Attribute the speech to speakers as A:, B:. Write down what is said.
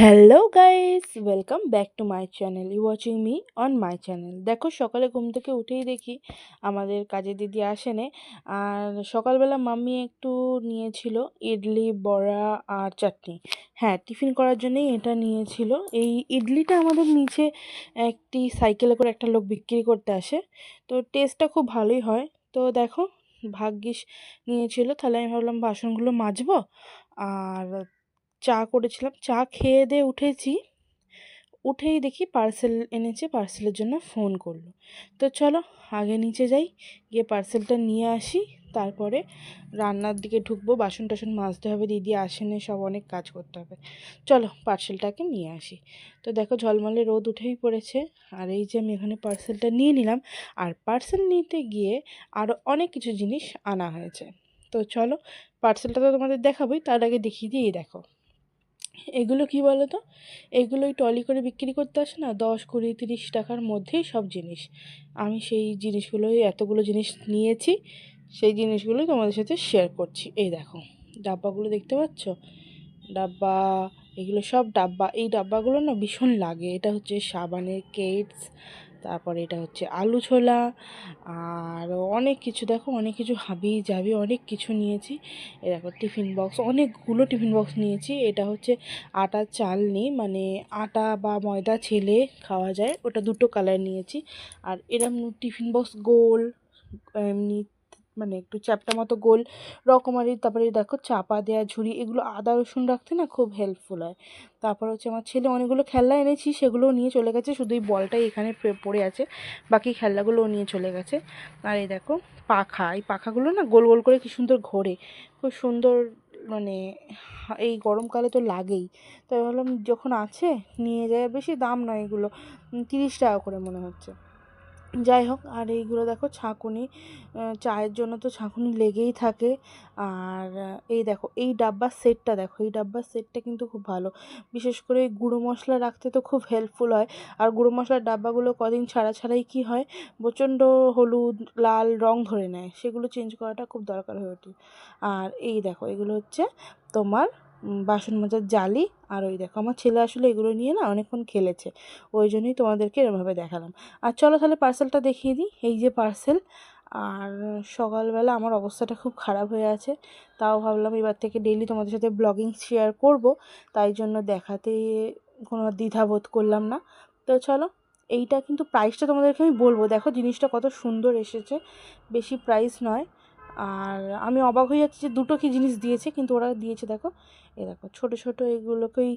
A: Hello guys, welcome back to my channel. You watching me on my channel. দেখো, সকালে ঘুম থেকে উঠেই দেখি আমাদের কাজের দিদি আসেনে। আর সকালবেলা মাম্মি একটু নিয়েছিল ইডলি, বড়া আর চাটনি। হ্যাঁ, টিফিন করার জন্যই এটা নিয়েছিল। এই ইডলিটা আমাদের নিচে একটি সাইকেলে করে একটা লোক বিক্রি করতে আসে, তো টেস্টটা খুব ভালোই হয়। তো দেখো, ভাগ্যিস নিয়েছিল, তাহলে আমি ভাবলাম বাসনগুলো মাজবো। আর চা করেছিলাম, চা খেয়ে দিয়ে উঠেছি, উঠেই দেখি পার্সেল এনেছে, পার্সেলের জন্য ফোন করলো। তো চলো আগে নিচে যাই, গিয়ে পার্সেলটা নিয়ে আসি, তারপরে রান্নার দিকে ঢুকবো। বাসন টাসন মাজতে হবে, দিদি আসেনি, সব অনেক কাজ করতে হবে। চলো পার্সেলটাকে নিয়ে আসি। তো দেখো, ঝলমলে রোদ উঠেই পড়েছে। আর এই যে আমি এখানে পার্সেলটা নিয়ে নিলাম। আর পার্সেল নিতে গিয়ে আরও অনেক কিছু জিনিস আনা হয়েছে। তো চলো, পার্সেলটা তো তোমাদের দেখাবোই, তার আগে দেখিয়ে দিই। দেখো, এগুলো কি বলো তো, এগুলো ওই ট্রলি করে বিক্রি করতে আসে না, 10, 20, 30 টাকার মধ্যেই সব জিনিস। আমি সেই জিনিসগুলোই, এতগুলো জিনিস নিয়েছি, সেই জিনিসগুলোই তোমাদের সাথে শেয়ার করছি। এই দেখো, ডাব্বাগুলো দেখতে পাচ্ছ, ডাব্বা, এগুলো সব ডাব্বা। এই ডাব্বাগুলো না ভীষণ লাগে। এটা হচ্ছে সাবানের কেটস, তারপরে এটা হচ্ছে আলু ছোলা, আর অনেক কিছু। দেখো, অনেক কিছু হাবি যাবি অনেক কিছু নিয়েছি। এ দেখো, টিফিন বক্স, অনেকগুলো টিফিন বক্স নিয়েছি। এটা হচ্ছে আটা চালনি, মানে আটা বা ময়দা ছেলে খাওয়া যায়, ওটা দুটো কালার নিয়েছি। আর এরম টিফিন বক্স গোল, এমনি মানে একটু চ্যাপ্টা মতো গোল রকমারি। তারপরে দেখো, চাপা দেওয়া ঝুড়ি, এগুলো আদা রসুন রাখতে না খুব হেল্পফুল হয়। তারপর হচ্ছে আমার ছেলে অনেকগুলো খেলনা এনেছি, সেগুলোও নিয়ে চলে গেছে, শুধু এই বলটাই এখানে পড়ে আছে, বাকি খেলনাগুলোও নিয়ে চলে গেছে। আর এই দেখো পাখা, এই পাখাগুলো না গোল গোল করে কি সুন্দর ঘোরে, খুব সুন্দর, মানে এই গরমকালে তো লাগেই। তাই ভাবলাম যখন আছে নিয়ে যায়। বেশি দাম নয় এগুলো, 30 টাকা করে মনে হচ্ছে। যাই হোক, আর এইগুলো দেখো ছাঁকুনি, চায়ের জন্য তো ছাঁকুনি লেগেই থাকে। আর এই দেখো, এই ডাব্বার সেটটা দেখো, এই ডাব্বার সেটটা কিন্তু খুব ভালো, বিশেষ করে গুঁড়ো মশলা রাখতে তো খুব হেল্পফুল হয়। আর গুঁড়ো মশলার ডাব্বাগুলো কদিন ছাড়া ছাড়াই কী হয়, প্রচণ্ড হলুদ লাল রং ধরে নেয়, সেগুলো চেঞ্জ করাটা খুব দরকার হয়ে ওঠে। আর এই দেখো, এগুলো হচ্ছে তোমার বাসন মাজার জালি। আর ওই দেখো, আমার ছেলে আসলে এগুলো নিয়ে না অনেকক্ষণ খেলেছে, ওই জন্যই তোমাদেরকে এরমভাবে দেখালাম। আর চলো তাহলে পার্সেলটা দেখিয়ে দিই। এই যে পার্সেল। আর সকালবেলা আমার অবস্থাটা খুব খারাপ হয়ে আছে, তাও ভাবলাম এবার থেকে ডেইলি তোমাদের সাথে ব্লগিং শেয়ার করব, তাই জন্য দেখাতে কোনো দ্বিধাবোধ করলাম না। তো চলো, এইটা কিন্তু প্রাইসটা তোমাদেরকে আমি বলবো। দেখো জিনিসটা কত সুন্দর এসেছে, বেশি প্রাইস নয়। আর আমি অবাক হয়ে যাচ্ছি যে দুটো কি জিনিস দিয়েছে, কিন্তু ওরা দিয়েছে দেখো, এ দেখো ছোটো ছোটো এগুলোকেই